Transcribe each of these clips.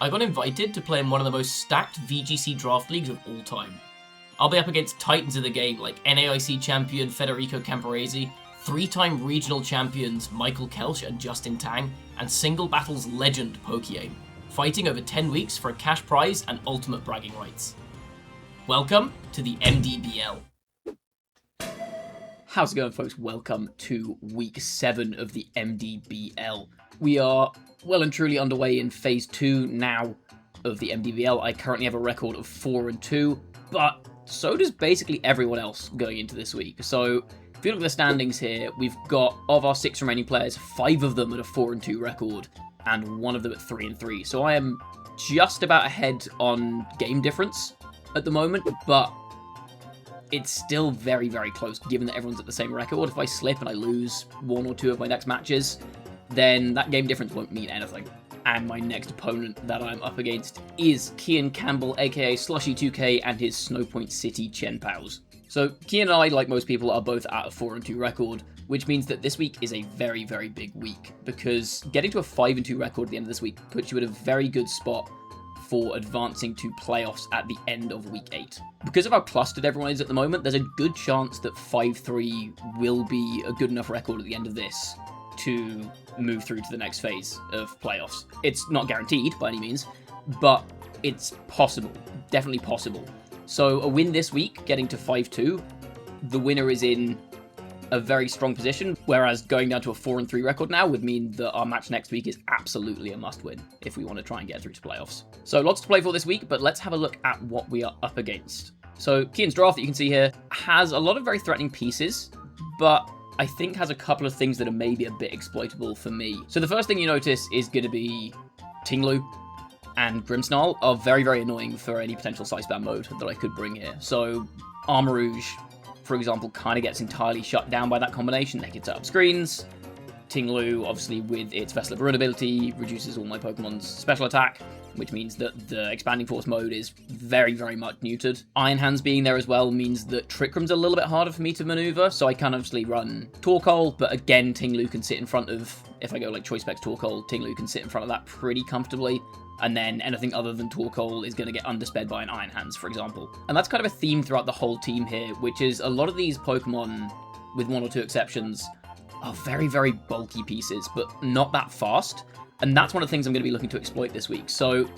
I got invited to play in one of the most stacked VGC draft leagues of all time. I'll be up against titans of the game like NAIC champion Federico Camporese, 3-time regional champions Michael Kelch and Justin Tang, and Single Battles legend Pokémon, fighting over 10 weeks for a cash prize and ultimate bragging rights. Welcome to the MDBL. How's it going, folks? Welcome to week 7 of the MDBL. We are well and truly underway in phase 2 now of the MDBL. I currently have a record of 4-2, but so does basically everyone else going into this week. So if you look at the standings here, we've got, of our 6 remaining players, 5 of them at a 4-2 record, and 1 of them at 3-3. So I am just about ahead on game difference at the moment, but it's still very, very close, given that everyone's at the same record. If I slip and I lose 1 or 2 of my next matches, then that game difference won't mean anything. And my next opponent that I'm up against is Kian Campbell, aka Slushy2K, and his Snowpoint City Chen Pals. So Kian and I, like most people, are both at a 4-2 record, which means that this week is a very, very big week, because getting to a 5-2 record at the end of this week puts you at a very good spot for advancing to playoffs at the end of week 8. Because of how clustered everyone is at the moment, there's a good chance that 5-3 will be a good enough record at the end of this to move through to the next phase of playoffs. It's not guaranteed by any means, but it's possible, definitely possible. So a win this week, getting to 5-2, the winner is in a very strong position, whereas going down to a 4-3 record now would mean that our match next week is absolutely a must-win if we want to try and get through to playoffs. So lots to play for this week, but let's have a look at what we are up against. So Kian's draft that you can see here has a lot of very threatening pieces, but I think has a couple of things that are maybe a bit exploitable for me. So the first thing you notice is going to be Tinglu and Grimmsnarl are very, very annoying for any potential side spam mode that I could bring here. So Armarouge, for example, kind of gets entirely shut down by that combination. They can set up screens. Tinglu, obviously, with its Vessel of Ruin ability, reduces all my Pokemon's special attack, which means that the Expanding Force mode is very, very much neutered. Iron Hands being there as well means that Trick Room's a little bit harder for me to maneuver, so I can obviously run Torkoal, but again, Tinglu can sit in front of, if I go like Choice Specs Torkoal, Tinglu can sit in front of that pretty comfortably. And then anything other than Torkoal is going to get undersped by an Iron Hands, for example. And that's kind of a theme throughout the whole team here, which is a lot of these Pokemon, with 1 or 2 exceptions, are very, very bulky pieces, but not that fast. And that's one of the things I'm going to be looking to exploit this week. So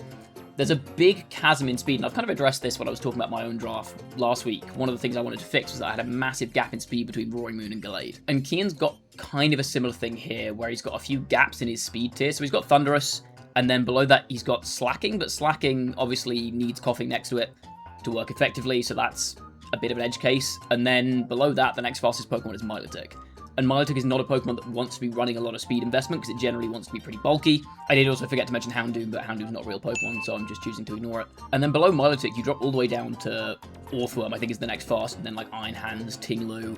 there's a big chasm in speed, and I've kind of addressed this when I was talking about my own draft last week. One of the things I wanted to fix was that I had a massive gap in speed between Roaring Moon and Gallade. And Kian's got kind of a similar thing here, where he's got a few gaps in his speed tier. So he's got Thundurus, and then below that, he's got Slacking, but Slacking obviously needs Coughing next to it to work effectively, so that's a bit of an edge case. And then below that, the next fastest Pokemon is Milotic. And Milotic is not a Pokemon that wants to be running a lot of speed investment, because it generally wants to be pretty bulky. I did also forget to mention Houndoom, but Houndoom's not a real Pokemon, so I'm just choosing to ignore it. And then below Milotic, you drop all the way down to Orthworm, I think is the next fast, and then like Iron Hands, Tinglu,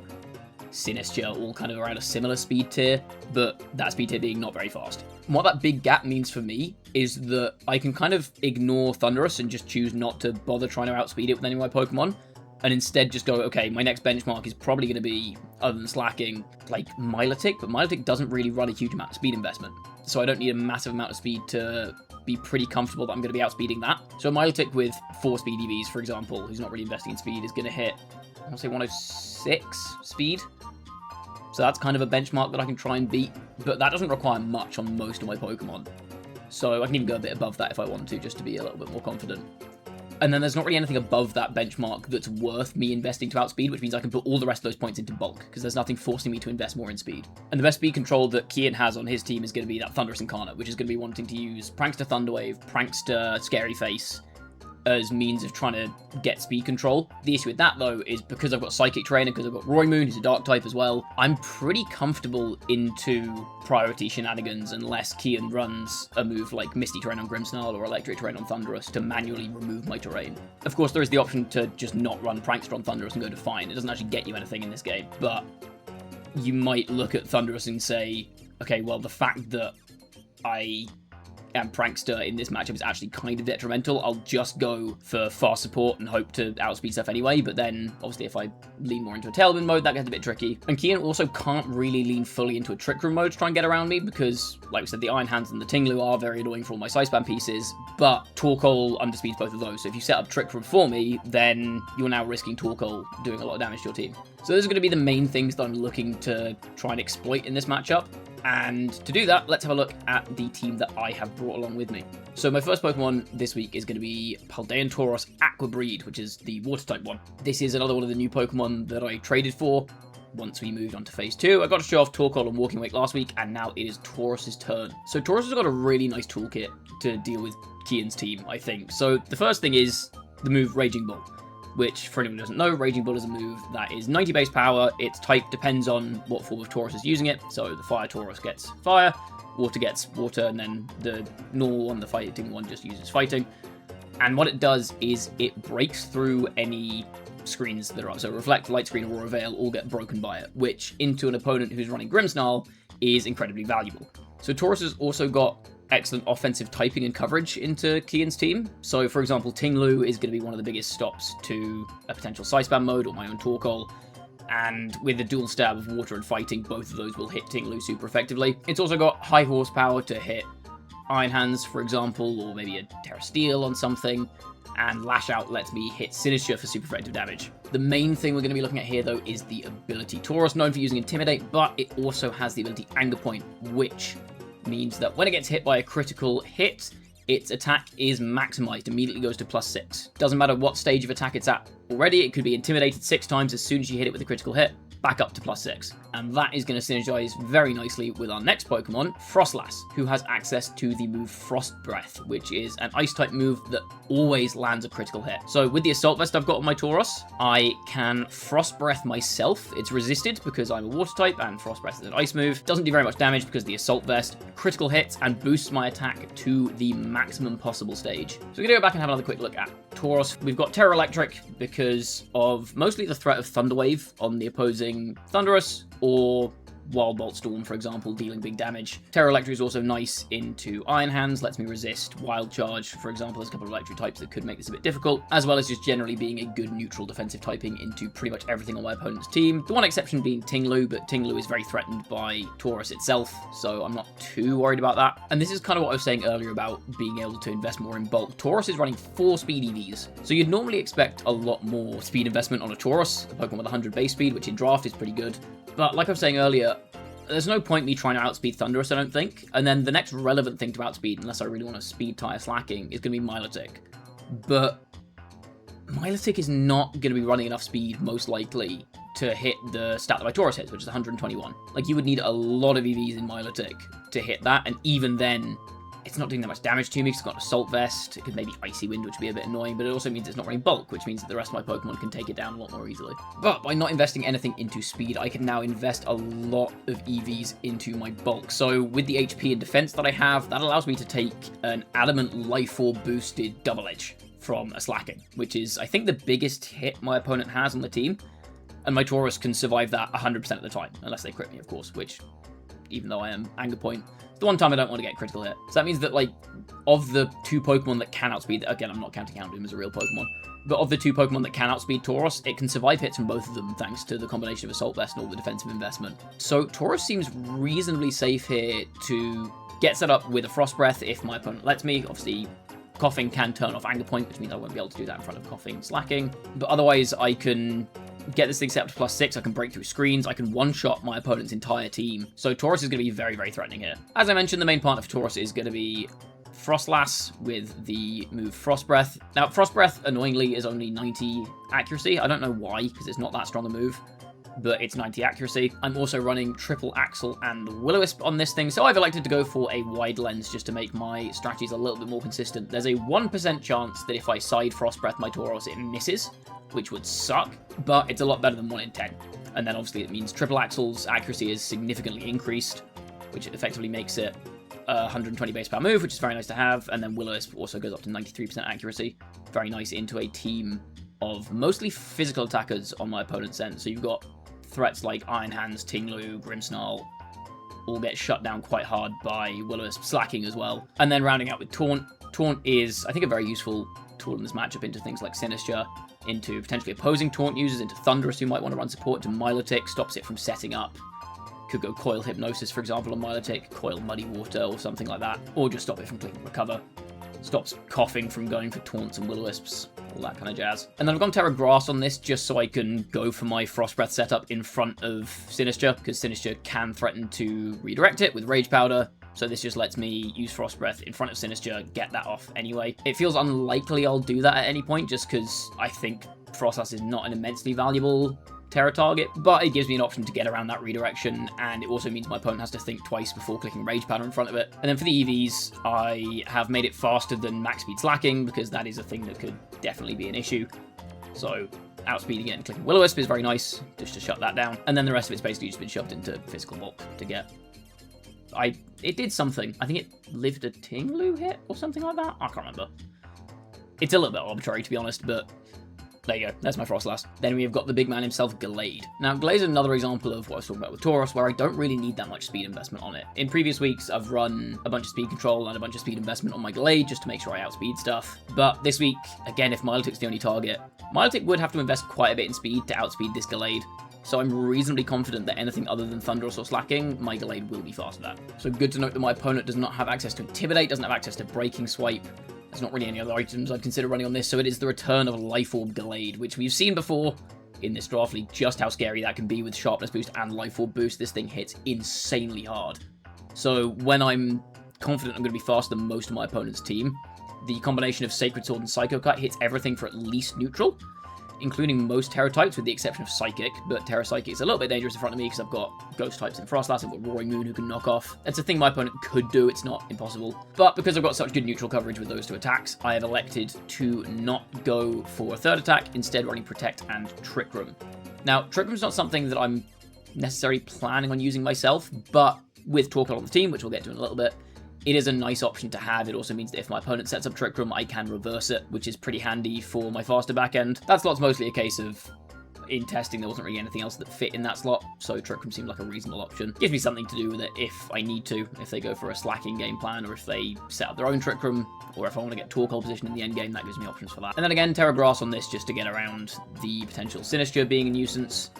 Sinistcha, all kind of around a similar speed tier, but that speed tier being not very fast. And what that big gap means for me is that I can kind of ignore Thundurus and just choose not to bother trying to outspeed it with any of my Pokemon, and instead just go, okay, my next benchmark is probably going to be, other than Slacking, like Milotic, but Milotic doesn't really run a huge amount of speed investment, so I don't need a massive amount of speed to be pretty comfortable that I'm going to be outspeeding that. So Milotic with 4 speed EVs, for example, who's not really investing in speed, is going to hit, I want to say 106 speed. So that's kind of a benchmark that I can try and beat, but that doesn't require much on most of my Pokemon. So I can even go a bit above that if I want to, just to be a little bit more confident. And then there's not really anything above that benchmark that's worth me investing to outspeed, which means I can put all the rest of those points into bulk, because there's nothing forcing me to invest more in speed. And the best speed control that Kian has on his team is going to be that Thundurus Incarnate, which is going to be wanting to use Prankster Thunderwave, Prankster Scary Face, as means of trying to get speed control. The issue with that, though, is because I've got Psychic Terrain and because I've got Roaring Moon, who's a Dark type as well, I'm pretty comfortable into priority shenanigans unless Kian runs a move like Misty Terrain on Grimmsnarl or Electric Terrain on Thundurus to manually remove my terrain. Of course, there is the option to just not run Prankster on Thundurus and go Define. It doesn't actually get you anything in this game, but you might look at Thundurus and say, okay, well, the fact that I and Prankster in this matchup is actually kind of detrimental. I'll just go for fast support and hope to outspeed stuff anyway, but then obviously if I lean more into a tailwind mode, that gets a bit tricky. And Kian also can't really lean fully into a Trick Room mode to try and get around me because, like we said, the Iron Hands and the Tinglu are very annoying for all my Side Spam pieces, but Torkoal underspeeds both of those. So if you set up Trick Room for me, then you're now risking Torkoal doing a lot of damage to your team. So those are going to be the main things that I'm looking to try and exploit in this matchup. And to do that, let's have a look at the team that I have brought along with me. So my first Pokemon this week is going to be Paldean Tauros Aqua Breed, which is the Water-type one. This is another one of the new Pokemon that I traded for once we moved on to Phase 2. I got to show off Torkoal and Walking Wake last week, and now it is Tauros' turn. So Tauros has got a really nice toolkit to deal with Kian's team, I think. So the first thing is the move Raging Bull, which, for anyone who doesn't know, Raging Bull is a move that is 90 base power. Its type depends on what form of Tauros is using it. So the Fire Tauros gets Fire, Water gets Water, and then the normal one, the Fighting one, just uses Fighting. And what it does is it breaks through any screens that are up. So Reflect, Light Screen, Aurora Veil all get broken by it, which into an opponent who's running Grimmsnarl is incredibly valuable. So Tauros has also got excellent offensive typing and coverage into Kian's team. So, for example, Tinglu is going to be one of the biggest stops to a potential Side Spam mode or my own Torkoal. And with the dual stab of Water and Fighting, both of those will hit Tinglu super effectively. It's also got high horsepower to hit Iron Hands, for example, or maybe a Terra Steel on something. And Lash Out lets me hit Sinister for super effective damage. The main thing we're going to be looking at here, though, is the ability. Tauros known for using Intimidate, but it also has the ability Anger Point, which means that when it gets hit by a critical hit, its attack is maximized, immediately goes to +6. Doesn't matter what stage of attack it's at already, it could be intimidated 6 times as soon as you hit it with a critical hit, back up to +6. And that is going to synergize very nicely with our next Pokemon, Frostlass, who has access to the move Frost Breath, which is an Ice-type move that always lands a critical hit. So with the Assault Vest I've got on my Tauros, I can Frost Breath myself. It's resisted because I'm a Water-type, and Frost Breath is an Ice move. Doesn't do very much damage because the Assault Vest critical hits and boosts my attack to the maximum possible stage. So we're going to go back and have another quick look at Tauros. We've got Terra Electric because of mostly the threat of Thunder Wave on the opposing Thundurus, or Wild Bolt Storm, for example, dealing big damage. Terra Electric is also nice into Iron Hands, lets me resist Wild Charge, for example. There's a couple of electric types that could make this a bit difficult, as well as just generally being a good neutral defensive typing into pretty much everything on my opponent's team. The one exception being Tinglu, but Tinglu is very threatened by Tauros itself, so I'm not too worried about that. And this is kind of what I was saying earlier about being able to invest more in bulk. Tauros is running 4 speed EVs, so you'd normally expect a lot more speed investment on a Tauros, a Pokemon with 100 base speed, which in draft is pretty good. But like I was saying earlier, there's no point me trying to outspeed Thundurus, I don't think. And then the next relevant thing to outspeed, unless I really want to speed tire slacking, is going to be Milotic. But Milotic is not going to be running enough speed, most likely, to hit the stat that my Tauros hits, which is 121. Like, you would need a lot of EVs in Milotic to hit that, and even then, it's not doing that much damage to me because it's got an Assault Vest. It could maybe Icy Wind, which would be a bit annoying, but it also means it's not running bulk, which means that the rest of my Pokemon can take it down a lot more easily. But by not investing anything into speed, I can now invest a lot of EVs into my bulk. So with the HP and defense that I have, that allows me to take an Adamant Life Orb boosted Double Edge from a Slacking, which is, I think, the biggest hit my opponent has on the team. And my Tauros can survive that 100% of the time, unless they crit me, of course, which, even though I am Anger Point, it's the one time I don't want to get critical hit. So that means that, like, of the 2 Pokemon that can outspeed, again, I'm not counting Houndoom as a real Pokemon, but of the 2 Pokemon that can outspeed Tauros, it can survive hits from both of them thanks to the combination of Assault Vest and all the defensive investment. So Tauros seems reasonably safe here to get set up with a Frost Breath if my opponent lets me. Obviously, Coughing can turn off Anger Point, which means I won't be able to do that in front of Coughing Slacking. But otherwise, I can get this thing set up to +6, I can break through screens, I can one-shot my opponent's entire team. So Tauros is going to be very, very threatening here. As I mentioned, the main part of Tauros is going to be Frostlass with the move Frost Breath. Now, Frost Breath, annoyingly, is only 90 accuracy. I don't know why, because it's not that strong a move, but it's 90 accuracy. I'm also running Triple Axle and Will-O-Wisp on this thing, so I've elected to go for a wide lens just to make my strategies a little bit more consistent. There's a 1% chance that if I side Frost Breath my Tauros, it misses, which would suck, but it's a lot better than 1 in 10. And then obviously it means Triple Axle's accuracy is significantly increased, which effectively makes it a 120 base power move, which is very nice to have. And then Will-O-Wisp also goes up to 93% accuracy. Very nice into a team of mostly physical attackers on my opponent's end. So you've got threats like Iron Hands, Tinglu, Grimmsnarl, all get shut down quite hard by Will-O-Wisp slacking as well. And then rounding out with Taunt. Taunt is, I think, a very useful tool in this matchup into things like Sinister, into potentially opposing Taunt users, into Thunderous who might want to run support, into Milotic, stops it from setting up. Could go Coil Hypnosis, for example, on Milotic, Coil Muddy Water or something like that, or just stop it from clicking Recover. Stops Coughing from going for Taunts and Will-O-Wisps, all that kind of jazz. And then I've gone Terra Grass on this just so I can go for my Frost Breath setup in front of Sinister, because Sinister can threaten to redirect it with Rage Powder, so this just lets me use Frost Breath in front of Sinister, get that off anyway. It feels unlikely I'll do that at any point, just because I think Frostlass is not an immensely valuable Terra target, but it gives me an option to get around that redirection, and it also means my opponent has to think twice before clicking Rage Powder in front of it. And then for the EVs, I have made it faster than max speed slacking, because that is a thing that could definitely be an issue. So outspeeding it and clicking Will-O-Wisp is very nice, just to shut that down. And then the rest of it's basically just been shoved into physical bulk to get... It did something. I think it lived a Tinglu hit or something like that? I can't remember. It's a little bit arbitrary, to be honest, but... there you go, that's my Frostlass. Then we've got the big man himself, Gallade. Now, Gallade is another example of what I was talking about with Tauros, where I don't really need that much speed investment on it. In previous weeks, I've run a bunch of speed control and a bunch of speed investment on my Gallade, just to make sure I outspeed stuff. But this week, again, if Milotic's the only target, Milotic would have to invest quite a bit in speed to outspeed this Gallade. So I'm reasonably confident that anything other than Thunderous or Slacking, my Gallade will be faster than. So good to note that my opponent does not have access to Intimidate, doesn't have access to Breaking Swipe. There's not really any other items I'd consider running on this, so it is the return of Life Orb Gallade, which we've seen before in this draft league, just how scary that can be with Sharpness Boost and Life Orb Boost. This thing hits insanely hard. So when I'm confident I'm going to be faster than most of my opponent's team, the combination of Sacred Sword and Psycho Cut hits everything for at least neutral, including most Terra types with the exception of Psychic, but Terra Psychic is a little bit dangerous in front of me because I've got Ghost types in Frostlass, I've got Roaring Moon who can knock off. That's a thing my opponent could do, it's not impossible. But because I've got such good neutral coverage with those two attacks, I have elected to not go for a third attack, instead running Protect and Trick Room. Now, Trick Room's not something that I'm necessarily planning on using myself, but with Torkoal on the team, which we'll get to in a little bit, it is a nice option to have. It also means that if my opponent sets up Trick Room, I can reverse it, which is pretty handy for my faster backend. That slot's mostly a case of, in testing, there wasn't really anything else that fit in that slot, so Trick Room seemed like a reasonable option. Gives me something to do with it if I need to, if they go for a slacking game plan, or if they set up their own Trick Room, or if I want to get Torkoal position in the end game, that gives me options for that. And then again, Terra Grass on this just to get around the potential Sinister being a nuisance.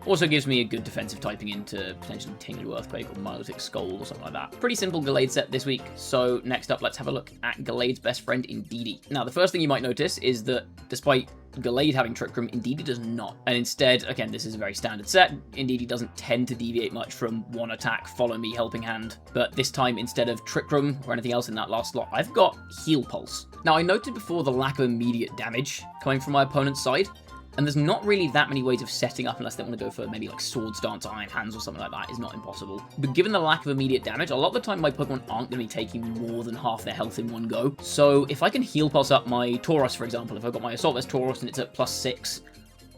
Also gives me a good defensive typing into potentially Tinglu Earthquake or Milotic Skull or something like that. Pretty simple Gallade set this week, so next up let's have a look at Gallade's best friend, Indeedee. Now the first thing you might notice is that despite Gallade having Trick Room, Indeedee does not. And instead, again, this is a very standard set, Indeedee doesn't tend to deviate much from one attack, follow me, helping hand. But this time, instead of Trick Room or anything else in that last slot, I've got Heal Pulse. Now I noted before the lack of immediate damage coming from my opponent's side, and there's not really that many ways of setting up unless they want to go for maybe like Sword Stance, Iron Hands or something like that. Is not impossible. But given the lack of immediate damage, a lot of the time my Pokemon aren't going to be taking more than half their health in one go. So if I can Heal Pulse up my Tauros, for example, if I've got my Assault Vest Tauros and it's at +6,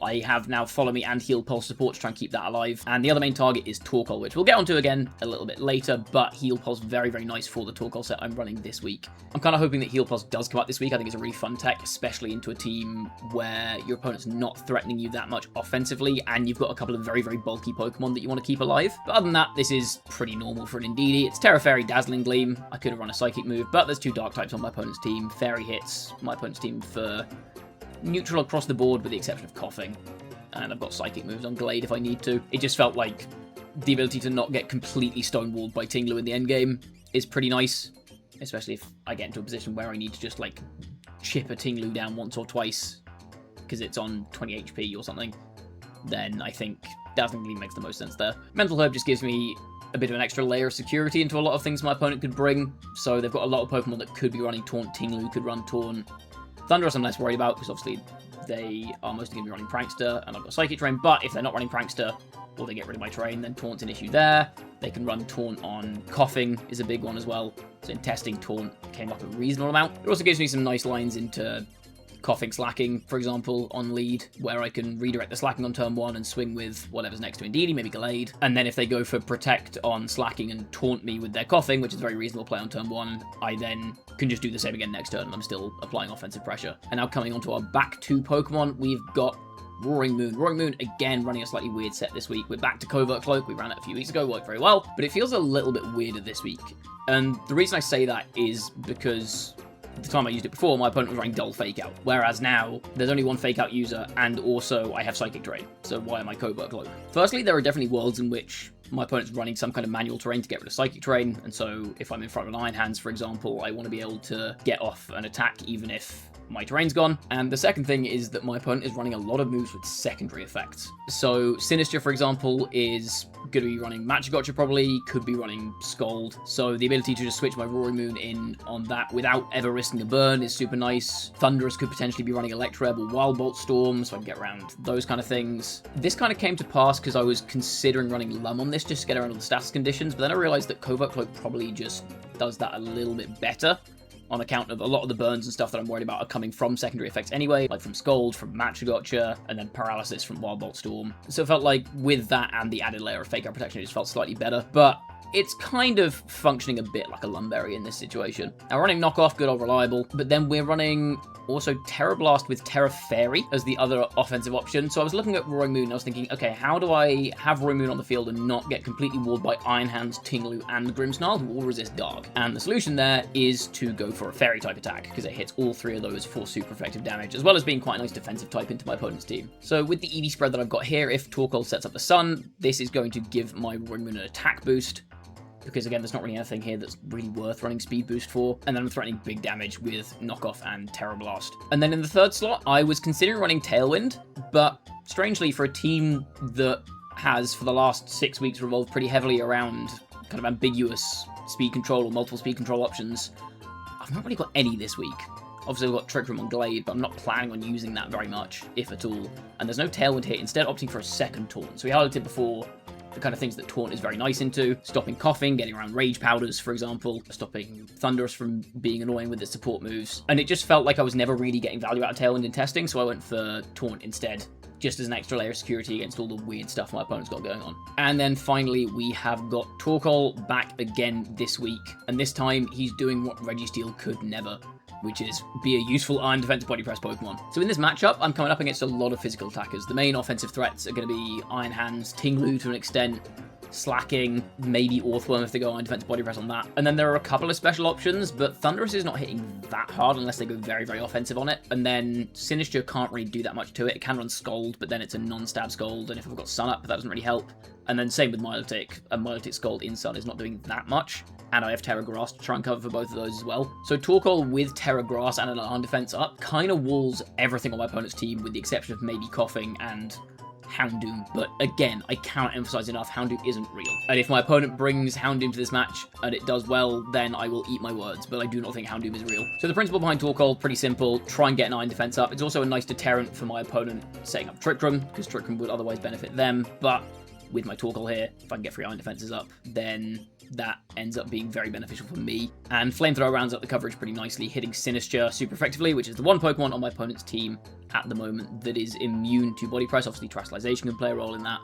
I have now Follow Me and Heal Pulse support to try and keep that alive. And the other main target is Torkoal, which we'll get onto again a little bit later, but Heal Pulse very, very nice for the Torkoal set I'm running this week. I'm kind of hoping that Heal Pulse does come out this week. I think it's a really fun tech, especially into a team where your opponent's not threatening you that much offensively, and you've got a couple of very, very bulky Pokemon that you want to keep alive. But other than that, this is pretty normal for an Indeedee. It's Terra Fairy, Dazzling Gleam. I could have run a Psychic move, but there's 2 Dark types on my opponent's team. Fairy hits my opponent's team for neutral across the board with the exception of Coughing. And I've got Psychic moves on Gallade if I need to. It just felt like the ability to not get completely stonewalled by Tinglu in the endgame is pretty nice, especially if I get into a position where I need to just, like, chip a Tinglu down once or twice because it's on 20 HP or something. Then I think Dazzling Gleam makes the most sense there. Mental Herb just gives me a bit of an extra layer of security into a lot of things my opponent could bring, so they've got a lot of Pokemon that could be running Taunt. Tinglu could run Taunt. Thunderous I'm less worried about, because obviously they are mostly going to be running Prankster, and I've got Psychic Terrain, but if they're not running Prankster, or they get rid of my terrain, then Taunt's an issue there. They can run Taunt on Coughing, is a big one as well, so in testing, Taunt came up a reasonable amount. It also gives me some nice lines into Coughing Slacking, for example, on lead, where I can redirect the Slacking on turn 1 and swing with whatever's next to Indeedee, maybe Gallade. And then if they go for Protect on Slacking and Taunt me with their Coughing, which is a very reasonable play on turn 1, I then can just do the same again next turn and I'm still applying offensive pressure. And now coming onto our back 2 Pokemon, we've got Roaring Moon. Roaring Moon, again, running a slightly weird set this week. We're back to Covert Cloak. We ran it a few weeks ago, worked very well, but it feels a little bit weirder this week. And the reason I say that is because the time I used it before, my opponent was running Dull Fake Out, whereas now there's only one Fake Out user, and also I have Psychic Terrain, so why am I Covert Cloak? Firstly, there are definitely worlds in which my opponent's running some kind of manual terrain to get rid of Psychic Terrain, and so if I'm in front of an Iron Hands, for example, I want to be able to get off an attack even if my terrain's gone. And the second thing is that my opponent is running a lot of moves with secondary effects. So Sinister, for example, is going to be running Matcha Gotcha probably, could be running Scold. So the ability to just switch my Roaring Moon in on that without ever risking a burn is super nice. Thunderous could potentially be running Electreb or Wild Bolt Storm, so I can get around those kind of things. This kind of came to pass because I was considering running Lum on this just to get around all the status conditions, but then I realized that Covert Cloak probably just does that a little bit better, on account of a lot of the burns and stuff that I'm worried about are coming from secondary effects anyway, like from Scold, from Matcha Gotcha, and then Paralysis from Wild Bolt Storm. So it felt like with that and the added layer of Fake Out Protection, it just felt slightly better, but it's kind of functioning a bit like a Lumberry in this situation. Now, we're running Knockoff, good old reliable, but then we're running also Terra Blast with Terra Fairy as the other offensive option. So I was looking at Roaring Moon and I was thinking, okay, how do I have Roaring Moon on the field and not get completely walled by Iron Hands, Tinglu, and Grimmsnarl, who all resist Dark? And the solution there is to go for a Fairy type attack, because it hits all three of those for super effective damage, as well as being quite a nice defensive type into my opponent's team. So with the EV spread that I've got here, if Torkoal sets up the Sun, this is going to give my Roaring Moon an attack boost, because again, there's not really anything here that's really worth running speed boost for, and then I'm threatening big damage with Knockoff and Terra Blast. And then in the third slot, I was considering running Tailwind, but strangely for a team that has, for the last 6 weeks, revolved pretty heavily around kind of ambiguous speed control or multiple speed control options, I've not really got any this week. Obviously, I've got Trick Room on Glade, but I'm not planning on using that very much, if at all. And there's no Tailwind here, instead opting for a second Taunt. So we highlighted before the kind of things that Taunt is very nice into. Stopping Coughing, getting around Rage Powders, for example. Stopping Thunderous from being annoying with its support moves. And it just felt like I was never really getting value out of Tailwind in testing, so I went for Taunt instead, just as an extra layer of security against all the weird stuff my opponent's got going on. And then finally, we have got Torkoal back again this week. And this time, he's doing what Registeel could never, which is be a useful Iron Defense Body Press Pokemon. So in this matchup, I'm coming up against a lot of physical attackers. The main offensive threats are going to be Iron Hands, Tinglu to an extent, Slacking, maybe Orthworm if they go Iron Defense Body Press on that. And then there are a couple of special options, but Thunderous is not hitting that hard unless they go very, very offensive on it. And then Sinister can't really do that much to it. It can run Scold, but then it's a non-stab Scold, and if I've got Sun Up, that doesn't really help. And then same with Milotic. A Milotic Scold in Sun is not doing that much. And I have Terra Grass to try and cover for both of those as well. So Torkoal with Terra Grass and an Iron Defense up kind of walls everything on my opponent's team, with the exception of maybe Coughing and Houndoom. But again, I cannot emphasize enough, Houndoom isn't real. And if my opponent brings Houndoom to this match and it does well, then I will eat my words, but I do not think Houndoom is real. So the principle behind Torkoal, pretty simple. Try and get an Iron Defense up. It's also a nice deterrent for my opponent setting up Trick Room, because Trick Room would otherwise benefit them. But with my Torkoal here, if I can get 3 Iron Defenses up, then that ends up being very beneficial for me. And Flamethrower rounds up the coverage pretty nicely, hitting Sinister super effectively, which is the one Pokemon on my opponent's team at the moment that is immune to Body Press. Obviously, Terastallization can play a role in that,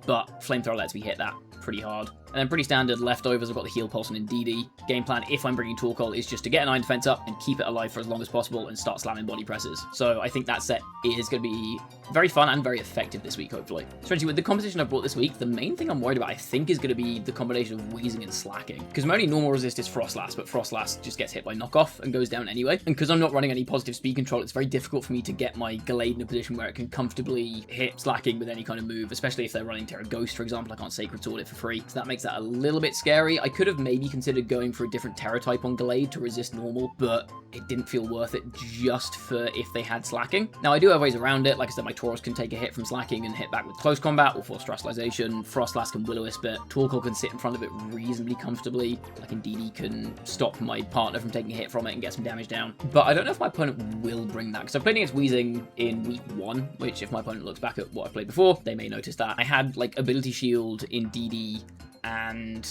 but Flamethrower lets me hit that pretty hard. And then pretty standard leftovers, I've got the Heal Pulse and Indeedee. Game plan, if I'm bringing Torkoal, is just to get an Iron Defense up and keep it alive for as long as possible and start slamming Body Presses. So I think that set is going to be very fun and very effective this week, hopefully. Especially with the composition I've brought this week, the main thing I'm worried about, I think, is going to be the combination of Wheezing and Slacking. Because my only normal resist is Frostlass, but Frostlass just gets hit by Knockoff and goes down anyway. And because I'm not running any positive speed control, it's very difficult for me to get my Glade in a position where it can comfortably hit Slacking with any kind of move, especially if they're running Terra Ghost, for example. I can't Sacred Sword it for free. So that makes that a little bit scary. I could have maybe considered going for a different Terra type on Glade to resist normal, but it didn't feel worth it just for if they had Slacking. Now, I do have ways around it. Like I said, my Tauros can take a hit from Slacking and hit back with Close Combat or Force Terastallization. Frostlass can Will-O-Wisp it. Torkoal can sit in front of it reasonably comfortably. Like Indeedee can stop my partner from taking a hit from it and get some damage down. But I don't know if my opponent will bring that, because I played against Wheezing in week 1, which if my opponent looks back at what I played before, they may notice that. I had like Ability Shield, Indeedee, and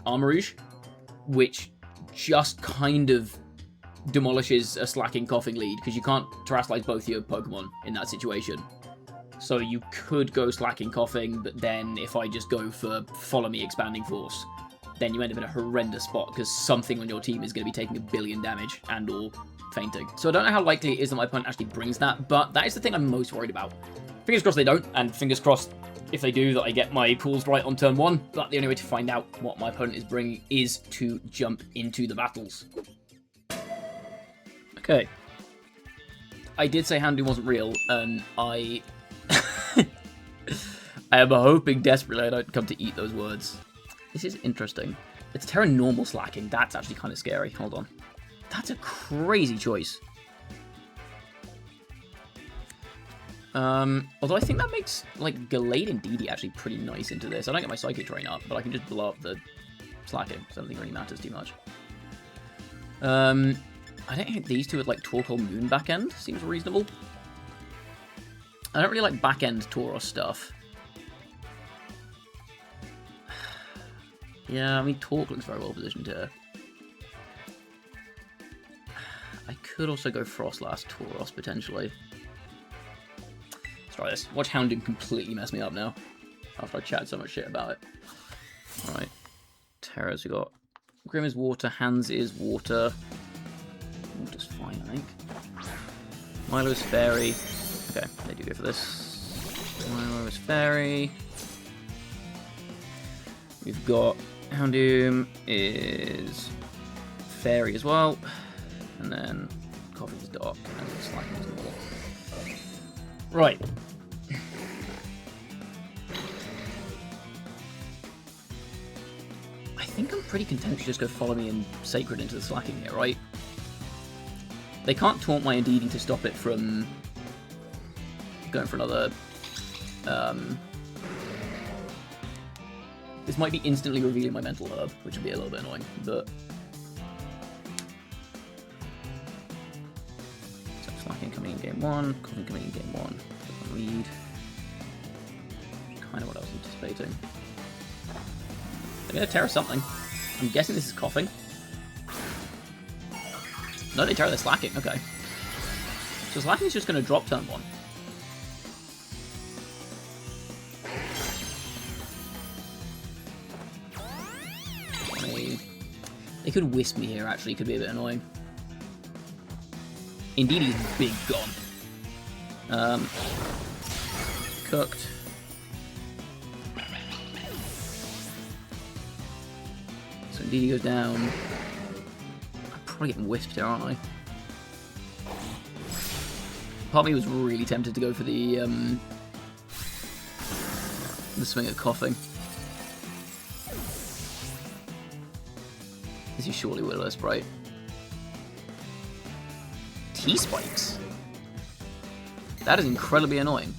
Armarouge, which just kind of demolishes a Slacking Coughing lead, because you can't Terastallize both your Pokemon in that situation. So you could go Slacking Coughing, but then if I just go for Follow Me Expanding Force, then you end up in a horrendous spot, because something on your team is going to be taking 1 billion damage and or fainting. So I don't know how likely it is that my opponent actually brings that, but that is the thing I'm most worried about. Fingers crossed they don't, and fingers crossed if they do that I get my pools right on turn 1. But the only way to find out what my opponent is bringing is to jump into the battles. Okay. I did say Houndoom wasn't real, and I am hoping desperately I don't come to eat those words. This is interesting. It's Terra normal slacking. That's actually kind of scary. Hold on. That's a crazy choice. Although I think that makes, like, Gallade and DD actually pretty nice into this. I don't get my Psychic Terrain up, but I can just blow up the slacking, so I don't think it really matters too much. I don't think these two with, like, Torkoal Moon backend seems reasonable. I don't really like backend Tauros stuff. Yeah, I mean, Torque looks very well positioned here. I could also go Frostlast Tauros, potentially. Let's try this. Watch Houndoom completely mess me up now, after I chatted so much shit about it. Alright. Terras, we got Grim is water, Hands is water. Water's fine, I think. Milo's Fairy. Okay, they do go for this. Milo's Fairy. We've got Houndoom is Fairy as well. And then Coffee's Dark and Slacking's Normal. Right. I think I'm pretty content to just go Follow Me and Sacred into the Slacking here, right? They can't taunt my Indeedee to stop it from going for another... This might be instantly revealing my Mental Herb, which would be a little bit annoying, but... So Slacking coming in game 1, Coughing coming in game 1, lead. Kind of what I was anticipating. They're going to Terra something. I'm guessing this is Coughing. No, they Terra their Slacking, okay. So Slacking's just going to drop turn 1. They could Wisp me here, actually. Could be a bit annoying. Indeedee's big gone. Cooked. So Indeedee goes down. I'm probably getting Wisped here, aren't I? Part of me was really tempted to go for the swing at Coughing. This is surely Will-O-Wisp, right? T-Spikes? That is incredibly annoying.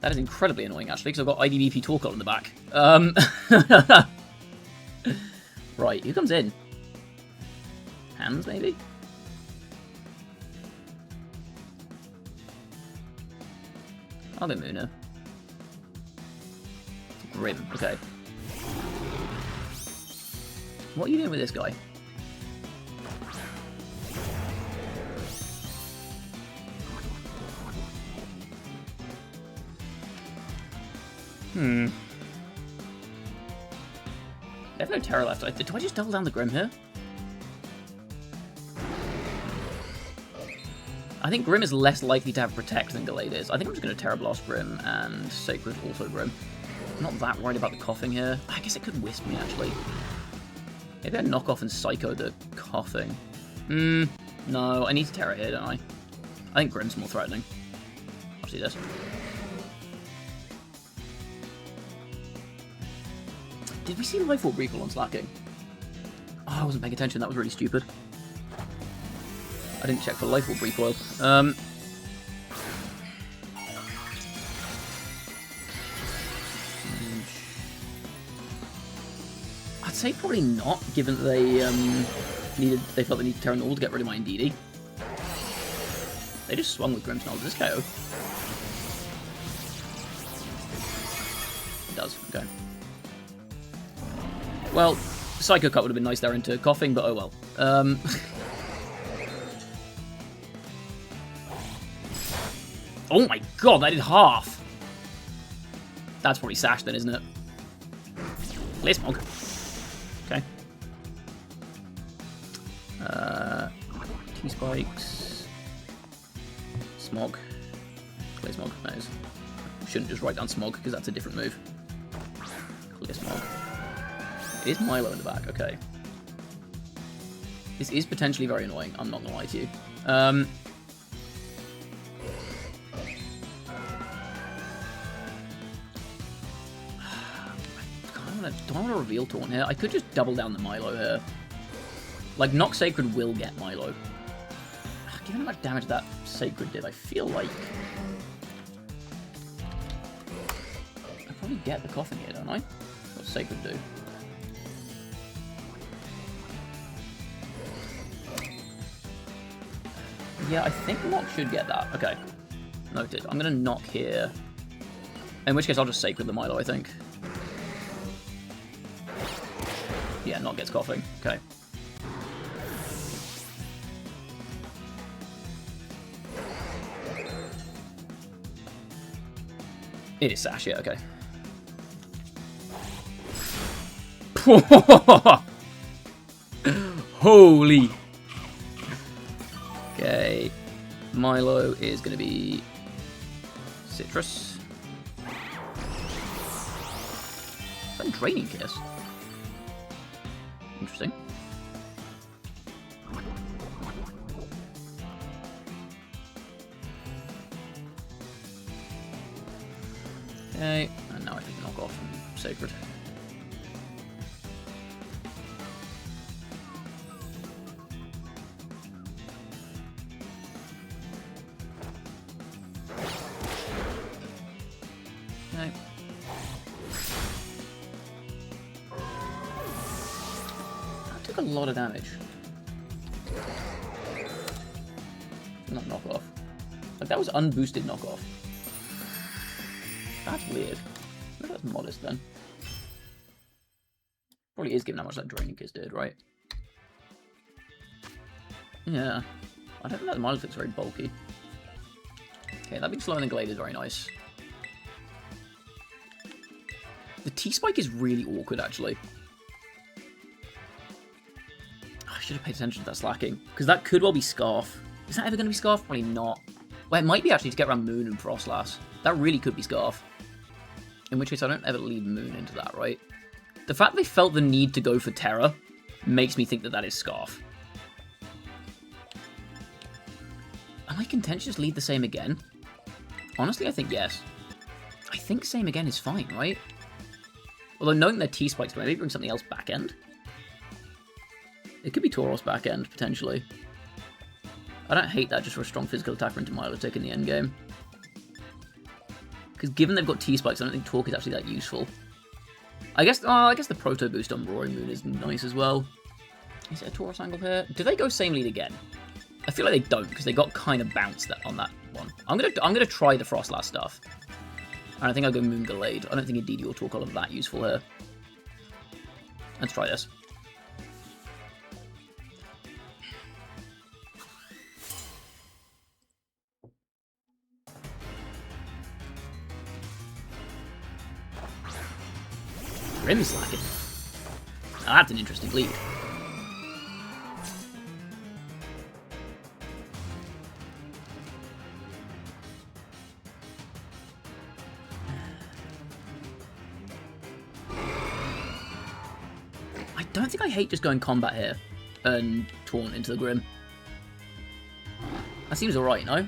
That is incredibly annoying, actually, because I've got IDBP Torkoal in the back. Right, who comes in? Hands, maybe? I'll go Muna. Grim, okay. What are you doing with this guy? They have no Terra left. Do I just double down the Grim here? I think Grim is less likely to have Protect than Gallade is. I think I'm just going to Terra Blast Grim and Sacred also Grim. I'm not that worried about the Coughing here. I guess it could Wisp me, actually. Maybe I knock off and Psycho the Coughing. No, I need to Terra here, don't I? I think Grim's more threatening. I'll see this. Did we see Life Orb Recall on Slacking? Oh, I wasn't paying attention. That was really stupid. I didn't check for Life Orb Recoil. I'd say probably not, given that they felt they needed to Terra Null to get rid of my Indeedee. They just swung with Grimmsnarl. Does this KO? It does, okay. Well, Psycho Cut would have been nice there into Coughing, but oh well. Oh my god, that did half! That's probably Sash then, isn't it? Clear Smog. Okay. T-Spikes. Smog. Clear Smog. That is. Shouldn't just write down Smog, because that's a different move. Clear Smog. It is Milo in the back, okay. This is potentially very annoying, I'm not gonna lie to you. Don't want to reveal Taunt here. I could just double down the Milo here. Like, Knock Sacred will get Milo. Given how much damage that Sacred did, I feel like... I probably get the Coffin here, don't I? What's Sacred do? Yeah, I think Knock should get that. Okay. Noted. I'm going to Knock here. In which case, I'll just Sacred the Milo, I think. Yeah, Knock gets Coughing. Okay. It is Sash, yeah, okay. Holy! Okay. Milo is going to be Citrus. Is that Draining Kiss? Interesting. Okay, and now I think Knock Off from Sacred. Okay. That took a lot of damage. Not Knock Off. Like, that was unboosted Knock Off. That's weird. Maybe that's modest then. Probably is given how much that Draining Kiss did, right? Yeah. I don't think that Milo fits very bulky. Okay, that being slow and Glade is very nice. The T-Spike is really awkward, actually. I should have paid attention to that slacking. Because that could well be Scarf. Is that ever going to be Scarf? Probably not. Well, it might be actually to get around Moon and Frostlass. That really could be Scarf. In which case I don't ever lead Moon into that, right? The fact they felt the need to go for Terra makes me think that that is Scarf. Am I content to just lead the same again? Honestly, I think yes. I think same again is fine, right? Although knowing their T-Spikes, can maybe bring something else back end? It could be Tauros back end, potentially. I don't hate that just for a strong physical attacker into Milotic in the end game. Because given they've got T-Spikes, I don't think Torque is actually that useful. I guess the Proto Boost on Roaring Moon is nice as well. Is it a Tauros angle here? Do they go same lead again? I feel like they don't, because they got kind of bounced on that one. I'm gonna try the Frostlass stuff. And I think I'll go Moon Glade. I don't think Indeedee or Torque are that useful here. Let's try this. Grim Slacking. Now that's an interesting lead. I don't think I hate just going combat here and Taunt into the Grim. That seems alright, no?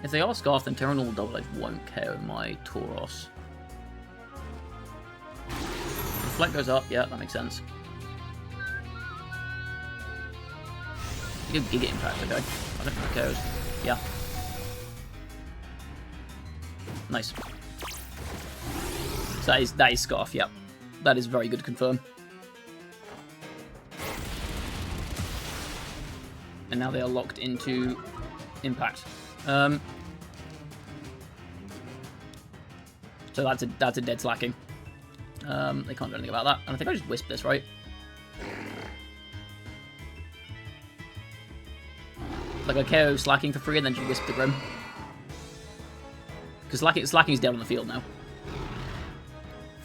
If they are Scarf, then Terra Normal Double Edge won't KO my Tauros. Reflect goes up, yeah, that makes sense. Good Giga Impact, okay. I don't think that KOs. Yeah. Nice. So that is Scarf, yeah. That is very good to confirm. And now they are locked into Impact. So that's a dead slacking. They can't do anything about that. And I think I just Wisp this, right? Like I KO Slacking for free and then just Wisp the Grim. Because Slacking's dead on the field now.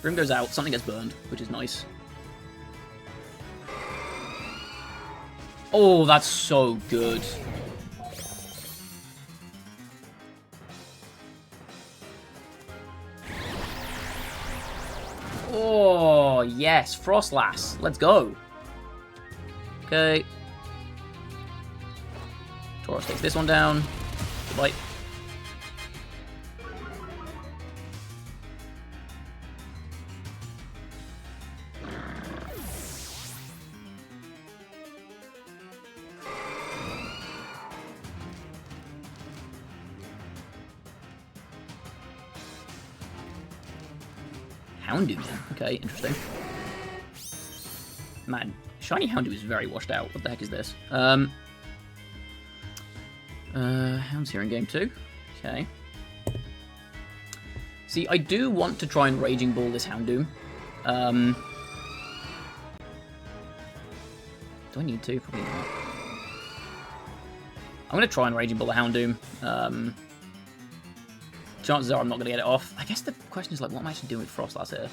Grim goes out, something gets burned, which is nice. Oh, that's so good. Oh, yes. Frostlass. Let's go. Okay. Tauros takes this one down. Goodbye. Houndoom. Okay, interesting. Man, Shiny Houndoom is very washed out. What the heck is this? Hound's here in game 2. Okay. See, I do want to try and Raging Ball this Houndoom. Do I need to? Probably not. I'm going to try and Raging Ball the Houndoom. Chances are I'm not going to get it off. I guess the question is, like, what am I actually doing with Frostlass here?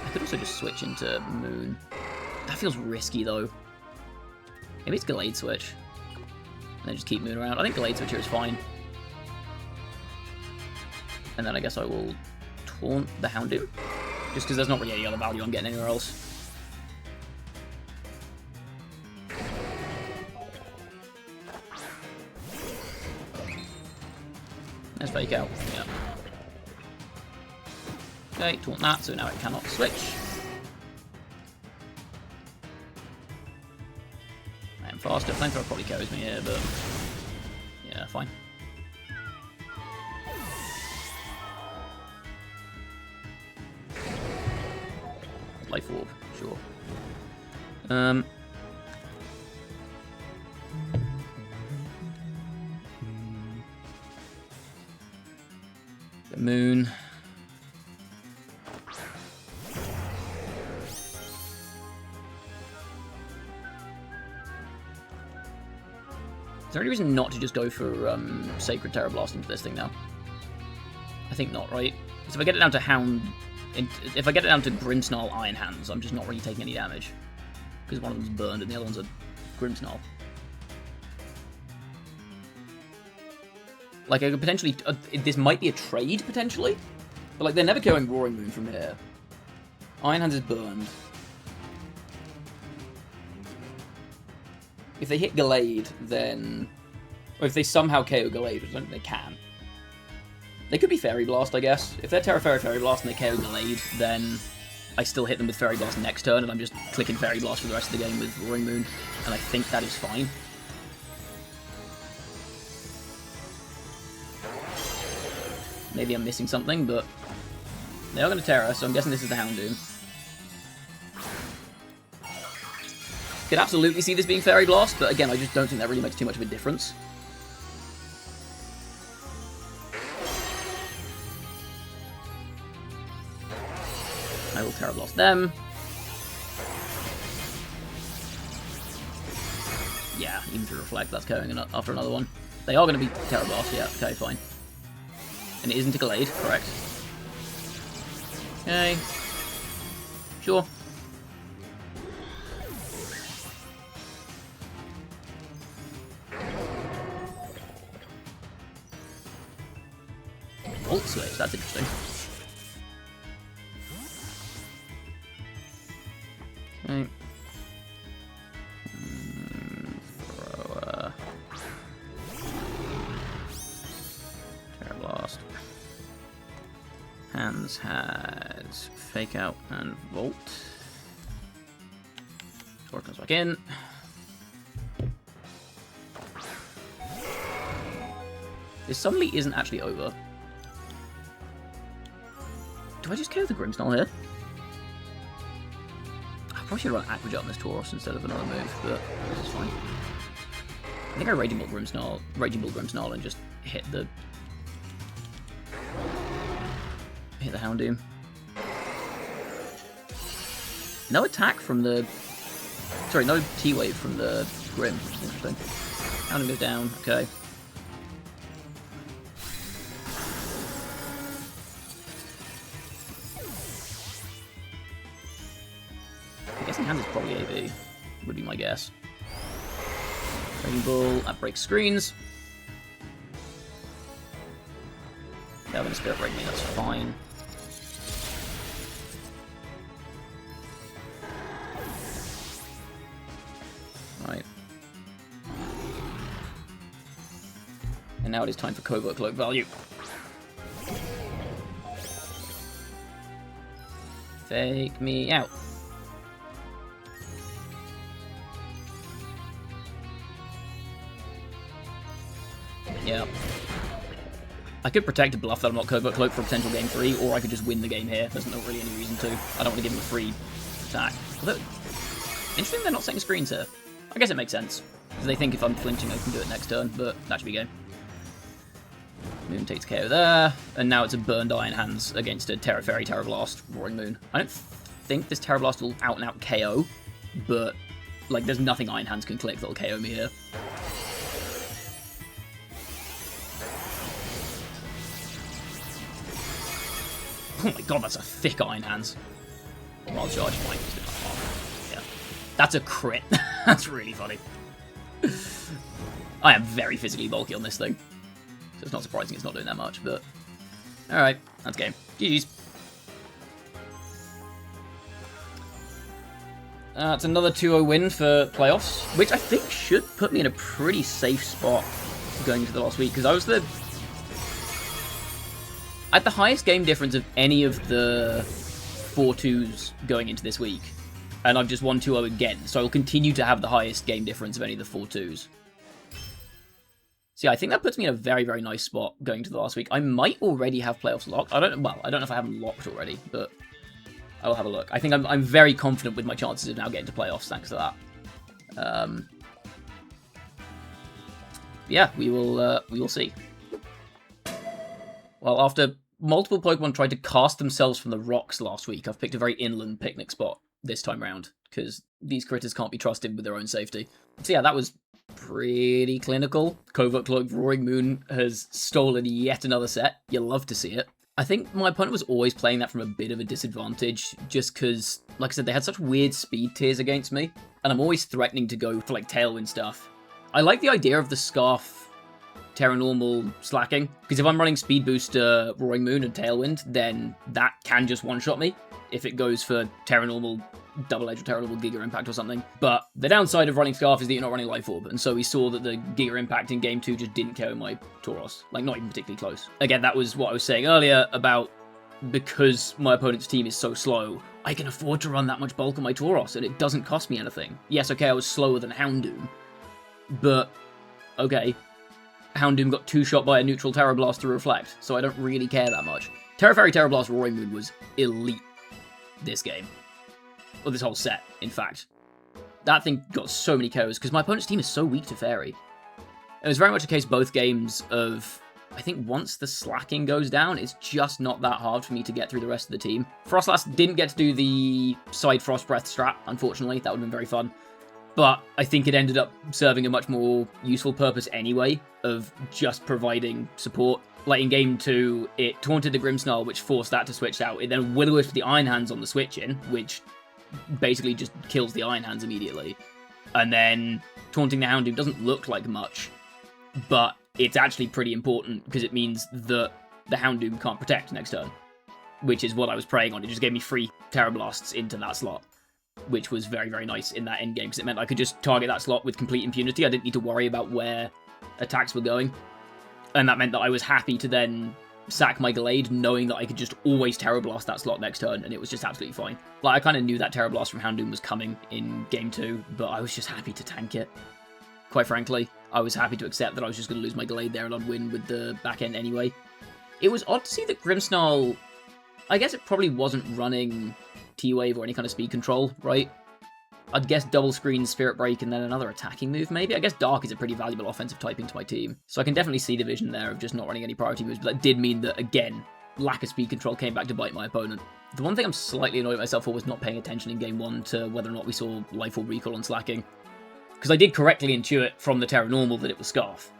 I could also just switch into Moon. That feels risky, though. Maybe it's Gallade Switch. And then just keep Moon around. I think Gallade Switch here is fine. And then I guess I will Taunt the Houndoom. Just because there's not really any other value I'm getting anywhere else. Let's Fake Out. Yeah. Okay, taunt that, so now it cannot switch. I am faster. Flamethrower probably KOs me here, but yeah, fine. Life Orb, sure. The Moon. Is there any reason not to just go for Sacred Terra Blast into this thing now? I think not, right? Because if I get it down to Hound... If I get it down to Grimmsnarl Iron Hands, I'm just not really taking any damage. Because one of them's burned and the other one's a Grimmsnarl. Like, I could potentially... this might be a trade, potentially. But, like, they're never going Roaring Moon from here. Iron Hands is burned. If they hit Gallade, then... Or if they somehow KO Gallade, which I don't think they can. They could be Fairy Blast, I guess. If they're Terra Fairy Blast and they KO Gallade, then I still hit them with Fairy Blast next turn, and I'm just clicking Fairy Blast for the rest of the game with Roaring Moon. And I think that is fine. Maybe I'm missing something, but they are going to Terra, so I'm guessing this is the Houndoom. Could absolutely see this being Fairy Blast, but again, I just don't think that really makes too much of a difference. I will Terra Blast them. Yeah, even through Reflect, that's going after another one. They are going to be Terra Blast, yeah, okay, fine. And it isn't a Gallade, correct. Okay. Sure. Volt Switch, that's interesting. Okay. Throw a... Terra Blast. Hands has Fake Out and Volt. Sword comes back in. This suddenly isn't actually over. Do I just KO the Grimmsnarl here? I probably should run Aqua Jet on this Tauros instead of another move, but this is fine. I think I Raging Ball Grimmsnarl and just hit the Hit the Houndoom. No attack from the... Sorry, no T-Wave from the Grim, which is interesting. Houndoom goes down, okay. I'm guessing hand is probably AV, would be my guess. Raging Bull, that breaks screens. They're going to Spirit Break me, that's fine. Right. And now it is time for Covert Cloak value. Fake me out. Yeah. I could protect a bluff that I'm not Covert Cloak for a potential game 3, or I could just win the game here. There's not really any reason to. I don't want to give him a free attack. Although, interesting they're not setting screens here. I guess it makes sense. Because they think if I'm flinching I can do it next turn, but that should be game. Moon takes KO there, and now it's a burned Iron Hands against a Terra Fairy, Terra Blast, Roaring Moon. I don't think this Terra Blast will out and out KO, but like there's nothing Iron Hands can click that'll KO me here. Oh my god, that's a thick Iron Hands. Wild Charge, fine. Yeah. That's a crit. That's really funny. I am very physically bulky on this thing. So it's not surprising it's not doing that much, but... Alright, that's game. GG's. It's another 2-0 win for playoffs, which I think should put me in a pretty safe spot going into the last week, because I was at the highest game difference of any of the 4-2s going into this week. And I've just won 2-0 again, so I'll continue to have the highest game difference of any of the 4-2s. So yeah, I think that puts me in a very, very nice spot going to the last week. I might already have playoffs locked. I don't know if I have them locked already, but I will have a look. I think I'm very confident with my chances of now getting to playoffs thanks to that. Yeah, we will see. Well, after multiple Pokemon tried to cast themselves from the rocks last week, I've picked a very inland picnic spot this time round, because these critters can't be trusted with their own safety. So yeah, that was pretty clinical. Covert Cloak Roaring Moon has stolen yet another set. You'll love to see it. I think my opponent was always playing that from a bit of a disadvantage, just because, like I said, they had such weird speed tiers against me, and I'm always threatening to go for like Tailwind stuff. I like the idea of the Scarf Terra Normal slacking, because if I'm running Speed Booster, Roaring Moon, and Tailwind, then that can just one-shot me if it goes for Terra Normal, Double Edge, or Terra Normal Giga Impact or something. But the downside of running Scarf is that you're not running Life Orb, and so we saw that the Giga Impact in Game 2 just didn't KO my Tauros. Like, not even particularly close. Again, that was what I was saying earlier about because my opponent's team is so slow, I can afford to run that much bulk on my Tauros, and it doesn't cost me anything. Yes, okay, I was slower than Houndoom, but okay. Houndoom got 2-shot by a neutral Terra Blast to reflect, so I don't really care that much. Terra Fairy, Terra Blast, Roaring Moon was elite this game. Or this whole set, in fact. That thing got so many KOs, because my opponent's team is so weak to Fairy. It was very much a case both games of, I think once the slacking goes down, it's just not that hard for me to get through the rest of the team. Frostlass didn't get to do the side Frost Breath strat, unfortunately. That would have been very fun. But I think it ended up serving a much more useful purpose anyway, of just providing support. Like in Game 2, it taunted the Grimmsnarl, which forced that to switch out. It then will-o-wisp the Iron Hands on the switch-in, which basically just kills the Iron Hands immediately. And then taunting the Houndoom doesn't look like much, but it's actually pretty important, because it means that the Houndoom can't protect next turn, which is what I was preying on. It just gave me free Terra Blasts into that slot, which was very, very nice in that endgame, because it meant I could just target that slot with complete impunity. I didn't need to worry about where attacks were going. And that meant that I was happy to then sack my Glade, knowing that I could just always Terra Blast that slot next turn, and it was just absolutely fine. Like, I kind of knew that Terra Blast from Houndoom was coming in Game 2, but I was just happy to tank it. Quite frankly, I was happy to accept that I was just going to lose my Glade there and I'd win with the back end anyway. It was odd to see that Grimmsnarl, I guess it probably wasn't running T-Wave or any kind of speed control, right? I'd guess double screen, Spirit Break, and then another attacking move, maybe? I guess Dark is a pretty valuable offensive typing to my team. So I can definitely see the vision there of just not running any priority moves, but that did mean that, again, lack of speed control came back to bite my opponent. The one thing I'm slightly annoyed at myself for was not paying attention in Game 1 to whether or not we saw Life Orb Recall on slacking. Because I did correctly intuit from the Terra Normal that it was Scarf,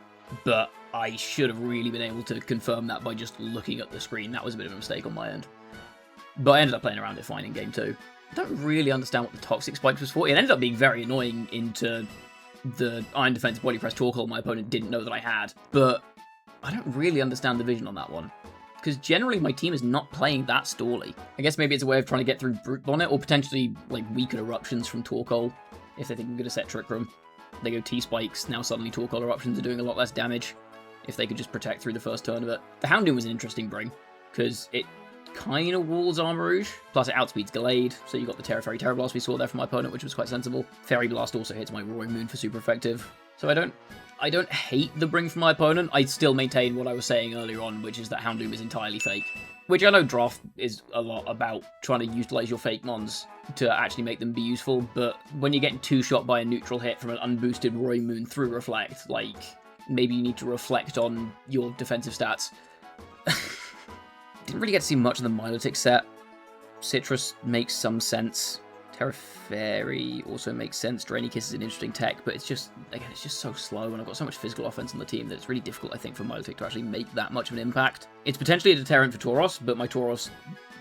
but I should have really been able to confirm that by just looking at the screen. That was a bit of a mistake on my end. But I ended up playing around it fine in Game 2. I don't really understand what the Toxic Spikes was for. It ended up being very annoying into the Iron Defense Body Press Torkoal my opponent didn't know that I had, but I don't really understand the vision on that one. Because generally my team is not playing that stally. I guess maybe it's a way of trying to get through Brute Bonnet, or potentially like weaker eruptions from Torkoal, if they think I'm going to set Trick Room. They go T-Spikes, now suddenly Torkoal eruptions are doing a lot less damage, if they could just protect through the first turn of it. The Houndoom was an interesting bring, because it kind of walls Armor Rouge, plus it outspeeds Gallade, so you got the Terra Fairy Terra Blast we saw there from my opponent, which was quite sensible. Fairy Blast also hits my Roaring Moon for super effective. So I don't hate the bring from my opponent. I still maintain what I was saying earlier on, which is that Houndoom is entirely fake. Which I know draft is a lot about trying to utilize your fake mons to actually make them be useful, but when you're getting two-shot by a neutral hit from an unboosted Roaring Moon through Reflect, like, maybe you need to reflect on your defensive stats. Didn't really get to see much of the Milotic set. Citrus makes some sense. Terra Fairy also makes sense. Drainy Kiss is an interesting tech, but it's just, again, it's just so slow, and I've got so much physical offense on the team that it's really difficult, I think, for Milotic to actually make that much of an impact. It's potentially a deterrent for Tauros, but my Tauros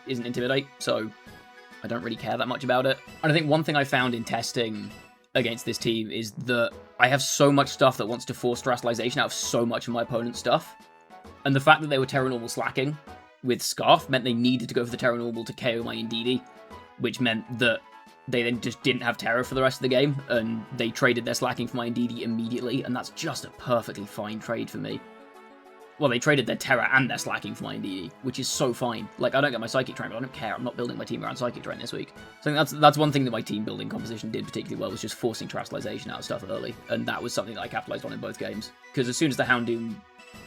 isn't Intimidate, so I don't really care that much about it. And I think one thing I found in testing against this team is that I have so much stuff that wants to force Terastallization out of so much of my opponent's stuff, and the fact that they were Terra Normal slacking with Scarf meant they needed to go for the Terra Normal to KO my Indeedee, which meant that they then just didn't have Terra for the rest of the game, and they traded their slacking for my Indeedee immediately, and that's just a perfectly fine trade for me. Well, they traded their Terra and their slacking for my Indeedee, which is so fine. Like, I don't get my Psychic Drain, but I don't care. I'm not building my team around Psychic Drain this week. So I think that's one thing that my team building composition did particularly well, was just forcing Terastallization out of stuff early, and that was something that I capitalized on in both games. Because as soon as the Houndoom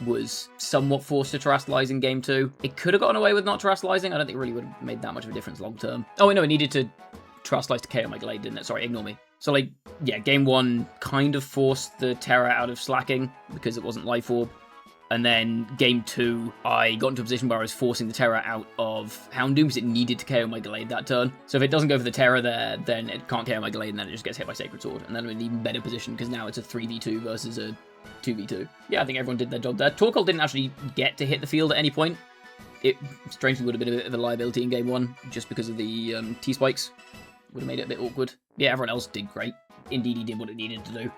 was somewhat forced to Terastallize in Game 2, it could have gotten away with not Terastallizing. I don't think it really would have made that much of a difference long term. Oh, no, it needed to Terastallize to KO my Glade, didn't it? Sorry, ignore me. So, like, yeah, Game 1 kind of forced the Terra out of slacking because it wasn't Life Orb. And then Game 2, I got into a position where I was forcing the Terra out of Houndoom because it needed to KO my Glade that turn. So if it doesn't go for the Terra there, then it can't KO my Glade, and then it just gets hit by Sacred Sword. And then I'm in an even better position because now it's a 3v2 versus a 2v2. Yeah, I think everyone did their job there. Torkoal didn't actually get to hit the field at any point. It strangely would have been a bit of a liability in Game 1 just because of the T-Spikes. Would have made it a bit awkward. Yeah, everyone else did great. Indeed, he did what it needed to do.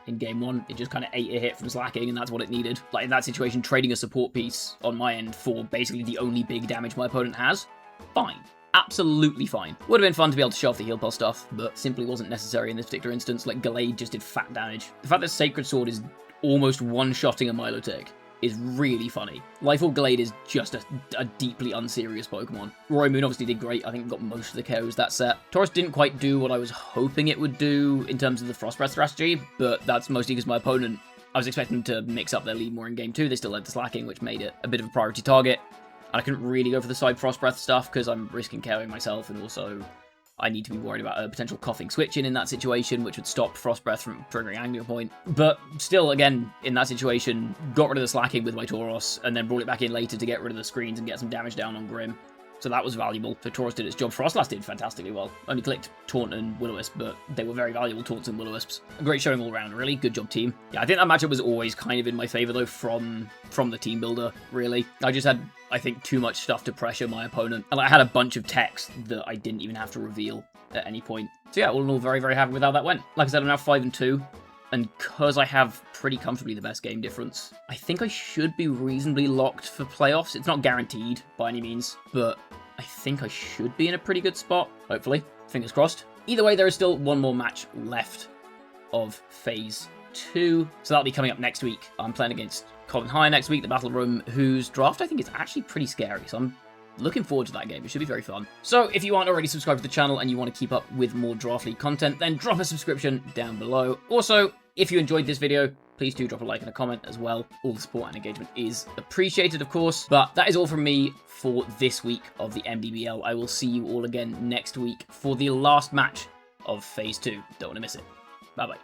In Game 1, it just kind of ate a hit from slacking, and that's what it needed. Like, in that situation, trading a support piece on my end for basically the only big damage my opponent has, fine. Absolutely fine. Would have been fun to be able to show off the heal pulse stuff, but simply wasn't necessary in this particular instance. Like, Gallade just did fat damage. The fact that Sacred Sword is almost one-shotting a Milotic is really funny. Life Orb Gallade is just a deeply unserious Pokemon. Roaring Moon obviously did great. I think it got most of the KOs that set. Tauros didn't quite do what I was hoping it would do in terms of the Frost Breath strategy, but that's mostly because my opponent, I was expecting to mix up their lead more in Game 2. They still had the slacking, which made it a bit of a priority target. And I couldn't really go for the side Frost Breath stuff because I'm risking KOing myself, and also I need to be worried about a potential coughing switch in that situation, which would stop Frost Breath from triggering Angler Point. But still, again, in that situation, got rid of the slacking with my Tauros, and then brought it back in later to get rid of the screens and get some damage down on Grim. So that was valuable. So Tauros did its job. Frostlass did fantastically well. Only clicked Taunt and Will-O-Wisp, but they were very valuable Taunts and Will-O-Wisps. A great showing all around, really. Good job, team. Yeah, I think that matchup was always kind of in my favor, though, from the team builder, really. I just had, I think, too much stuff to pressure my opponent. And I had a bunch of text that I didn't even have to reveal at any point. So yeah, all in all, very, very happy with how that went. Like I said, I'm now 5-2. And because I have pretty comfortably the best game difference, I think I should be reasonably locked for playoffs. It's not guaranteed by any means, but I think I should be in a pretty good spot, hopefully. Fingers crossed. Either way, there is still one more match left of Phase 2, so that'll be coming up next week. I'm playing against Colin High next week, the Battle Room, whose draft I think is actually pretty scary, so I'm looking forward to that game. It should be very fun. So if you aren't already subscribed to the channel and you want to keep up with more Draft League content, then drop a subscription down below. Also, if you enjoyed this video, please do drop a like and a comment as well. All the support and engagement is appreciated, of course. But that is all from me for this week of the MDBL. I will see you all again next week for the last match of Phase 2. Don't want to miss it. Bye-bye.